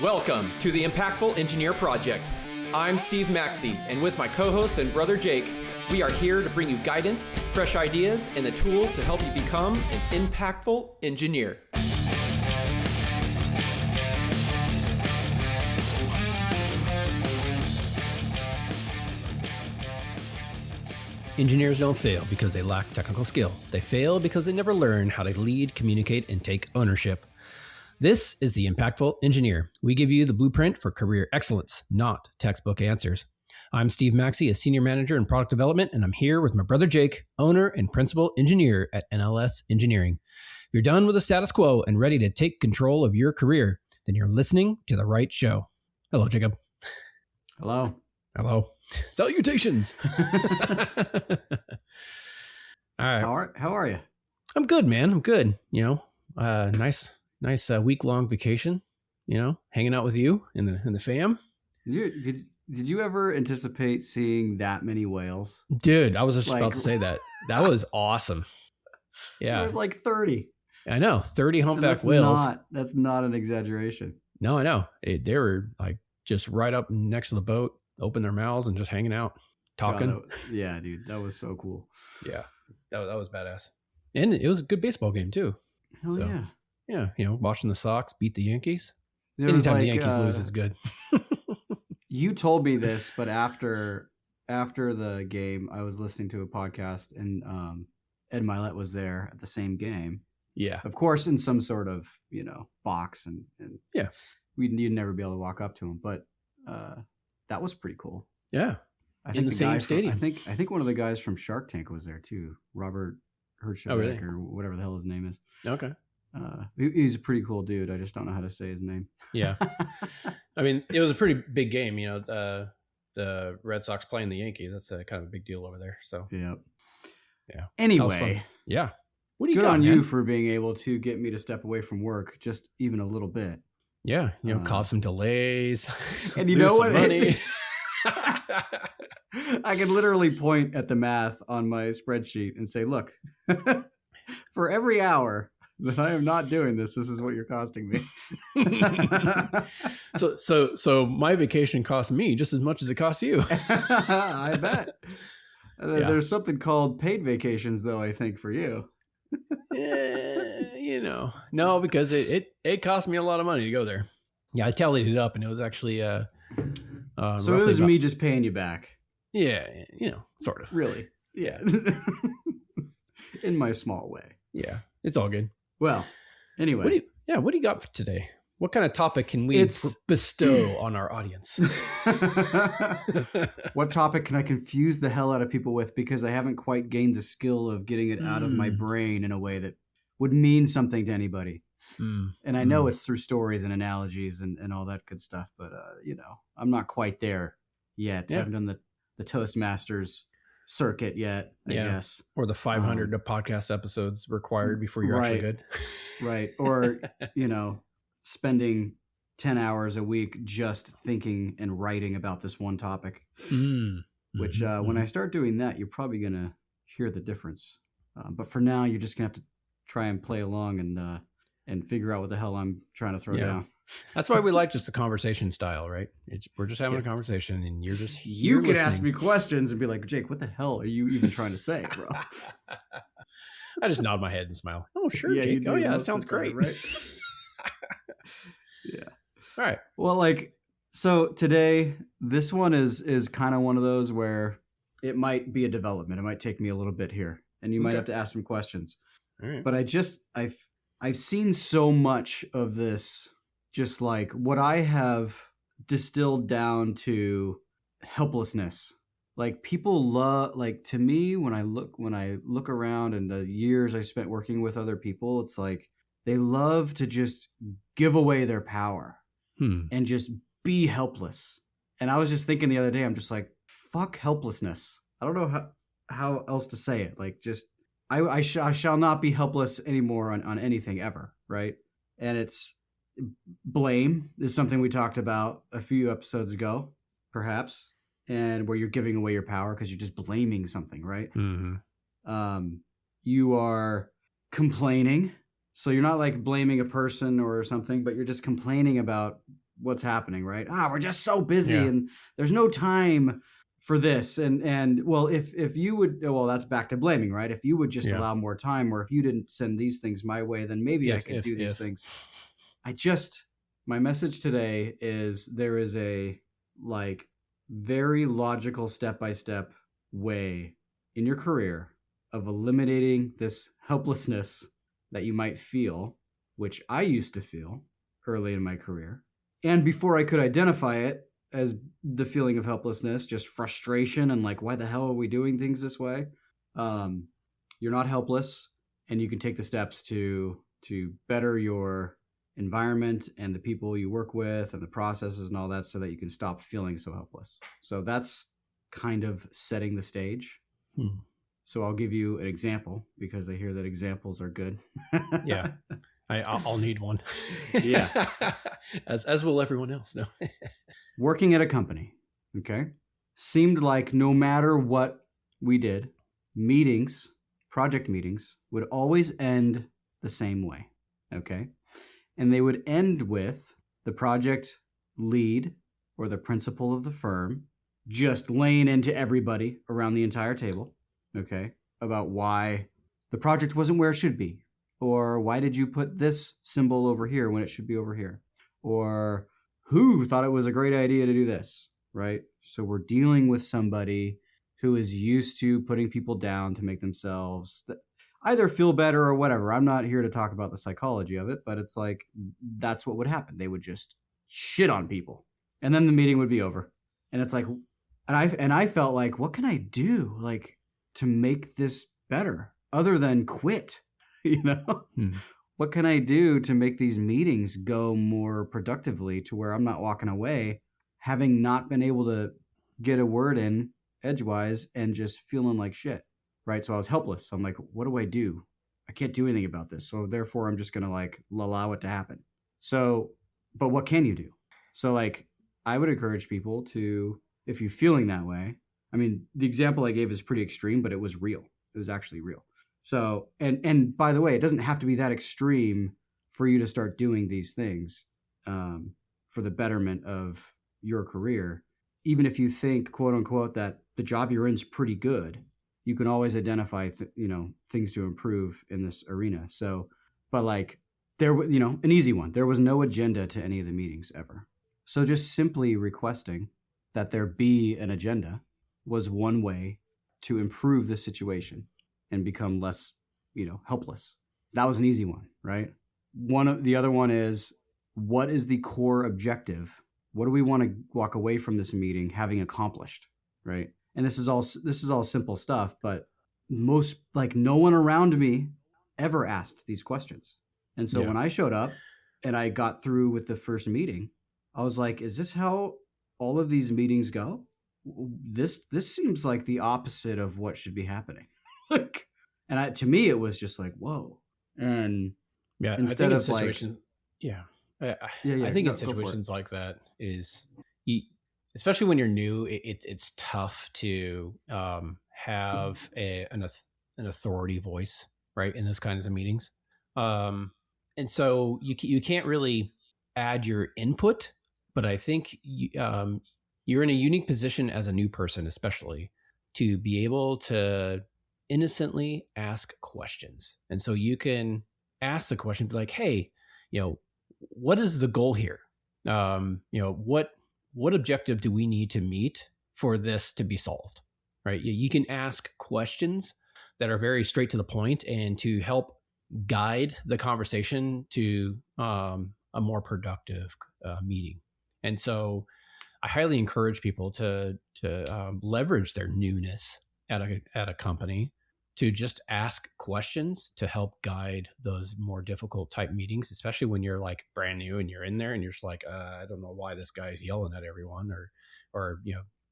Welcome to the Impactful Engineer Project. I'm Steve Maxey, and with my co-host and brother Jake, we are here to bring you guidance, fresh ideas, and the tools to help you become an impactful engineer. Engineers don't fail because they lack technical skill. They fail because they never learn how to lead, communicate, and take ownership. This is the Impactful Engineer. We give you the blueprint for career excellence, not textbook answers. I'm Steve Maxey, a senior manager in product development, and I'm here with my brother Jake, owner and principal engineer at NLS Engineering. If you're done with the status quo and ready to take control of your career, then you're listening to the right show. Hello, Jacob. Hello. Hello. Salutations. All right. How are you? I'm good, man. I'm good. Nice week-long vacation, hanging out with you and the fam. Did you ever anticipate seeing that many whales? Dude, I was just about to say that. That was awesome. Yeah. There was like 30. I know. 30 humpback whales. That's not an exaggeration. No, I know. They were like just right up next to the boat, open their mouths and just hanging out, talking. Yeah, dude. That was so cool. Yeah. That was badass. And it was a good baseball game too. Oh, yeah. Yeah, watching the Sox beat the Yankees. Anytime the Yankees lose, it's good. You told me this, but after the game, I was listening to a podcast, and Ed Milet was there at the same game. Yeah, of course, in some sort of box, and yeah, you'd never be able to walk up to him, but that was pretty cool. Yeah, in the same stadium. I think one of the guys from Shark Tank was there too, Robert Herjavec, really? Or whatever the hell his name is. Okay. He's a pretty cool dude. I just don't know how to say his name. Yeah. I mean, it was a pretty big game, the Red Sox playing the Yankees. That's a kind of a big deal over there. So, yeah. Anyway. Yeah. What do you got, man? You for being able to get me to step away from work just even a little bit. Yeah. Cause some delays. And you know what? Money. I can literally point at the math on my spreadsheet and say, look, for every hour that I am not doing this is what you're costing me. So my vacation cost me just as much as it cost you. I bet. There's something called paid vacations, though, I think, for you. No, because it cost me a lot of money to go there. Yeah, I tallied it up, and it was actually so it was me just paying you back. Yeah, sort of. Really? Yeah. In my small way. Yeah, it's all good. Well, anyway. What do you got for today? What kind of topic can we bestow on our audience? What topic can I confuse the hell out of people with, because I haven't quite gained the skill of getting it out of my brain in a way that would mean something to anybody. And I know it's through stories and analogies and all that good stuff, but I'm not quite there yet. I haven't done the Toastmasters circuit yet, I guess. Or the 500 podcast episodes required before you're actually good. Right. Or, spending 10 hours a week just thinking and writing about this one topic, which when I start doing that, you're probably going to hear the difference. But for now, you're just going to have to try and play along and figure out what the hell I'm trying to throw down. That's why we like just the conversation style, right? We're just having a conversation, and you're just you can listening. Ask me questions and be like, Jake, what the hell are you even trying to say, bro? I just nod my head and smile. Oh, sure, Jake. Oh, yeah, that sounds great. Right? Yeah. All right. Well, so today, this one is kind of one of those where it might be a development. It might take me a little bit here, and you might have to ask some questions. All right. But I've seen so much of this. Just like what I have distilled down to helplessness. Like people love, to me, when I look around and the years I spent working with other people, it's like they love to just give away their power and just be helpless. And I was just thinking the other day, I'm just like, fuck helplessness. I don't know how else to say it. Like just, I shall not be helpless anymore on anything ever. Right. And it's, blame is something we talked about a few episodes ago, perhaps, and where you're giving away your power because you're just blaming something, right? You are complaining, so you're not like blaming a person or something, but you're just complaining about what's happening, right? We're just so busy Yeah. and there's no time for this. And well, if you would, well, that's back to blaming, right? If you would just Yeah. allow more time, or if you didn't send these things my way, then maybe I could do these things. My message today is there is a like very logical step-by-step way in your career of eliminating this helplessness that you might feel, which I used to feel early in my career. And before I could identify it as the feeling of helplessness, just frustration and like, why the hell are we doing things this way? You're not helpless, and you can take the steps to better your environment and the people you work with and the processes and all that, so that you can stop feeling so helpless. So that's kind of setting the stage. So I'll give you an example, because I hear that examples are good. Yeah. I'll need one. Yeah. as will everyone else. No. Working at a company, okay, seemed like no matter what we did, project meetings would always end the same way, okay? And they would end with the project lead or the principal of the firm just laying into everybody around the entire table, okay, about why the project wasn't where it should be, or why did you put this symbol over here when it should be over here, or who thought it was a great idea to do this, right? So we're dealing with somebody who is used to putting people down to make themselves either feel better or whatever. I'm not here to talk about the psychology of it, but it's like that's what would happen. They would just shit on people, and then the meeting would be over. And it's like, and I felt like, what can I do like to make this better other than quit? You know, what can I do to make these meetings go more productively, to where I'm not walking away having not been able to get a word in edgewise and just feeling like shit, right? So I was helpless. I'm like, what do I do? I can't do anything about this. So therefore I'm just going to like allow it to happen. So, but what can you do? So like, I would encourage people to, if you're feeling that way, I mean, the example I gave is pretty extreme, but it was real. It was actually real. So, and by the way, it doesn't have to be that extreme for you to start doing these things for the betterment of your career. Even if you think, quote unquote, that the job you're in is pretty good, you can always identify, things to improve in this arena. So, but like an easy one, there was no agenda to any of the meetings ever. So just simply requesting that there be an agenda was one way to improve the situation and become less, helpless. That was an easy one, right? The other one is, what is the core objective? What do we want to walk away from this meeting having accomplished, right? And this is all simple stuff, but most, like, no one around me ever asked these questions. And so when I showed up and I got through with the first meeting, I was like, is this how all of these meetings go? This seems like the opposite of what should be happening. Like, and to me, it was just like, whoa. And instead of situations, I think in situations like that is, especially when you're new, it's tough to have an authority voice, right, in those kinds of meetings, and so you can't really add your input. But I think you're in a unique position as a new person, especially, to be able to innocently ask questions. And so you can ask the question, be like, hey, what is the goal here? What objective do we need to meet for this to be solved? Right? You can ask questions that are very straight to the point and to help guide the conversation to a more productive meeting. And so I highly encourage people to leverage their newness at a company to just ask questions to help guide those more difficult type meetings, especially when you're like brand new and you're in there and you're just like, I don't know why this guy is yelling at everyone or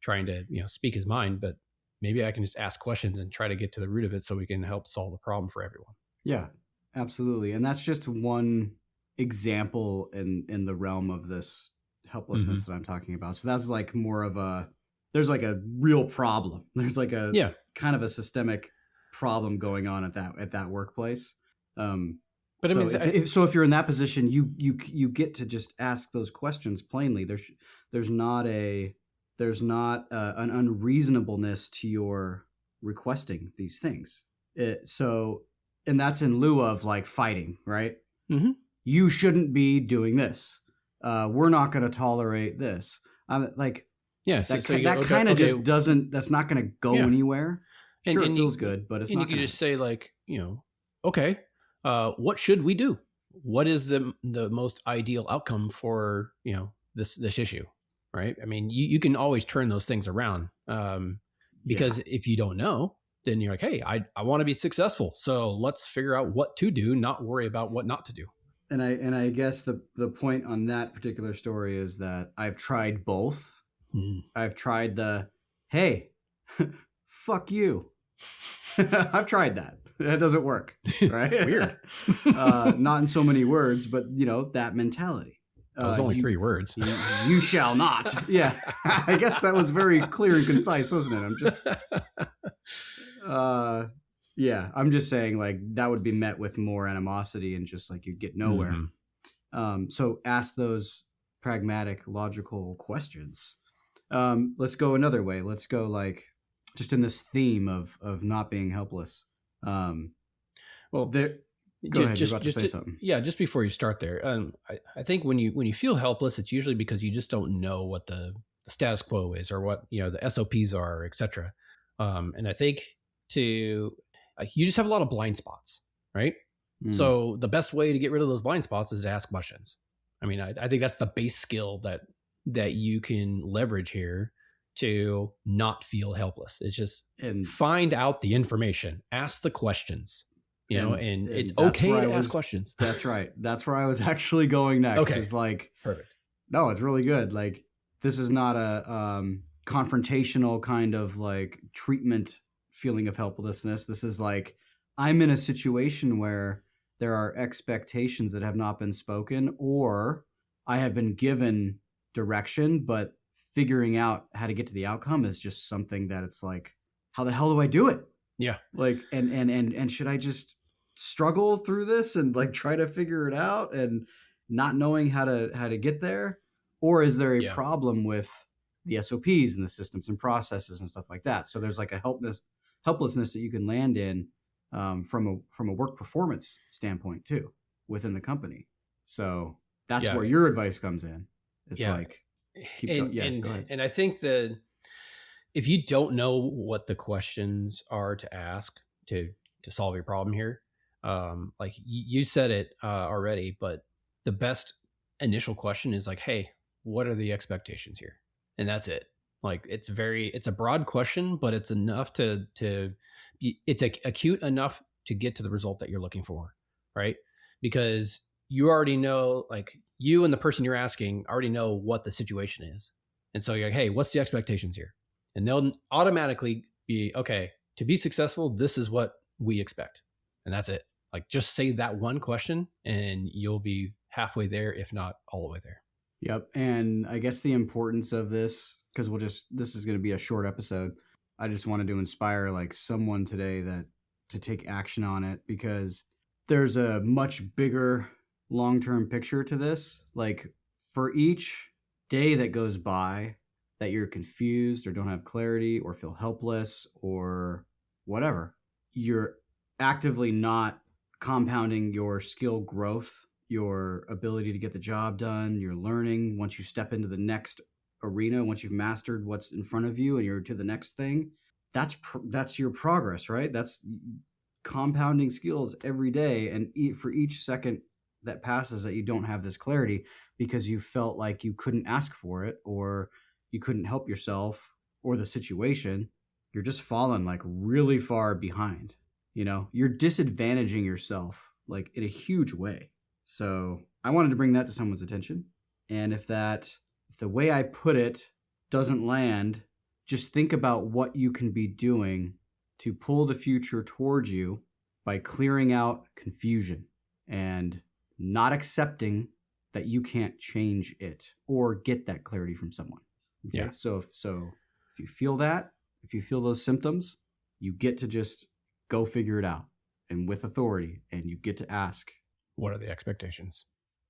trying to speak his mind, but maybe I can just ask questions and try to get to the root of it so we can help solve the problem for everyone. Yeah, absolutely. And that's just one example in the realm of this helplessness that I'm talking about. So that's like more of there's like a real problem. There's like kind of a systemic problem going on at that workplace. But So I mean, if you're in that position, you get to just ask those questions plainly. There's not an unreasonableness to your requesting these things. And that's in lieu of like fighting, right? Mhm. You shouldn't be doing this. We're not going to tolerate this. Like yeah. that. So you That go, okay, kind of okay, just doesn't. That's not going to go yeah. anywhere. Sure, And it feels good, but it's and you not can going just say like, okay, what should we do? What is the most ideal outcome for this issue, right? I mean, you can always turn those things around, because if you don't know, then you're like, hey, I want to be successful, so let's figure out what to do, not worry about what not to do. And I guess the point on that particular story is that I've tried both. I've tried the hey, fuck you. I've tried that. That doesn't work, right? Weird. Not in so many words, but that mentality. That was only 3 words. You shall not. Yeah, I guess that was very clear and concise, wasn't it? I'm just, I'm just saying like that would be met with more animosity and just like you'd get nowhere. So ask those pragmatic, logical questions. Let's go another way. Let's go like just in this theme of not being helpless. Well, there. Go ahead. You're about to say something. Yeah, just before you start there, I think when you feel helpless, it's usually because you just don't know what the status quo is or what the SOPs are, etc. And I think you just have a lot of blind spots, right? So the best way to get rid of those blind spots is to ask questions. I mean, I think that's the base skill that you can leverage here to not feel helpless. It's just find out the information, ask the questions, and it's okay to ask questions. That's right. That's where I was actually going next. Okay. It's like, perfect. No, it's really good. Like, this is not a confrontational kind of like treatment feeling of helplessness. This is like, I'm in a situation where there are expectations that have not been spoken, or I have been given direction, but figuring out how to get to the outcome is just something that it's like, how the hell do I do it? Yeah. Like, and should I just struggle through this and like try to figure it out and not knowing how to get there? Or is there a problem with the SOPs and the systems and processes and stuff like that? So there's like a helplessness that you can land in from a work performance standpoint too within the company. So that's where your advice comes in. It's like, go ahead. And I think that if you don't know what the questions are to ask to solve your problem here, like you said it already, but the best initial question is like, hey, what are the expectations here? And that's it. Like it's a broad question, but it's enough it's acute enough to get to the result that you're looking for, right? Because you already know, like you and the person you're asking already know what the situation is. And so you're like, hey, what's the expectations here? And they'll automatically be, okay, to be successful, this is what we expect. And that's it. Like just say that one question and you'll be halfway there, if not all the way there. Yep. And I guess the importance of this, because this is going to be a short episode. I just wanted to inspire like someone today to take action on it, because there's a much bigger long-term picture to this. Like for each day that goes by that you're confused or don't have clarity or feel helpless or whatever, you're actively not compounding your skill growth, your ability to get the job done, your learning. Once you step into the next arena, once you've mastered what's in front of you and you're to the next thing, that's your progress, right? That's compounding skills every day. And for each second that passes that you don't have this clarity because you felt like you couldn't ask for it or you couldn't help yourself or the situation, you're just falling like really far behind. You're disadvantaging yourself like in a huge way. So I wanted to bring that to someone's attention. And if the way I put it doesn't land, just think about what you can be doing to pull the future towards you by clearing out confusion and not accepting that you can't change it or get that clarity from someone. Okay. Yeah. So if you feel that, if you feel those symptoms, you get to just go figure it out and with authority, and you get to ask, What are the expectations?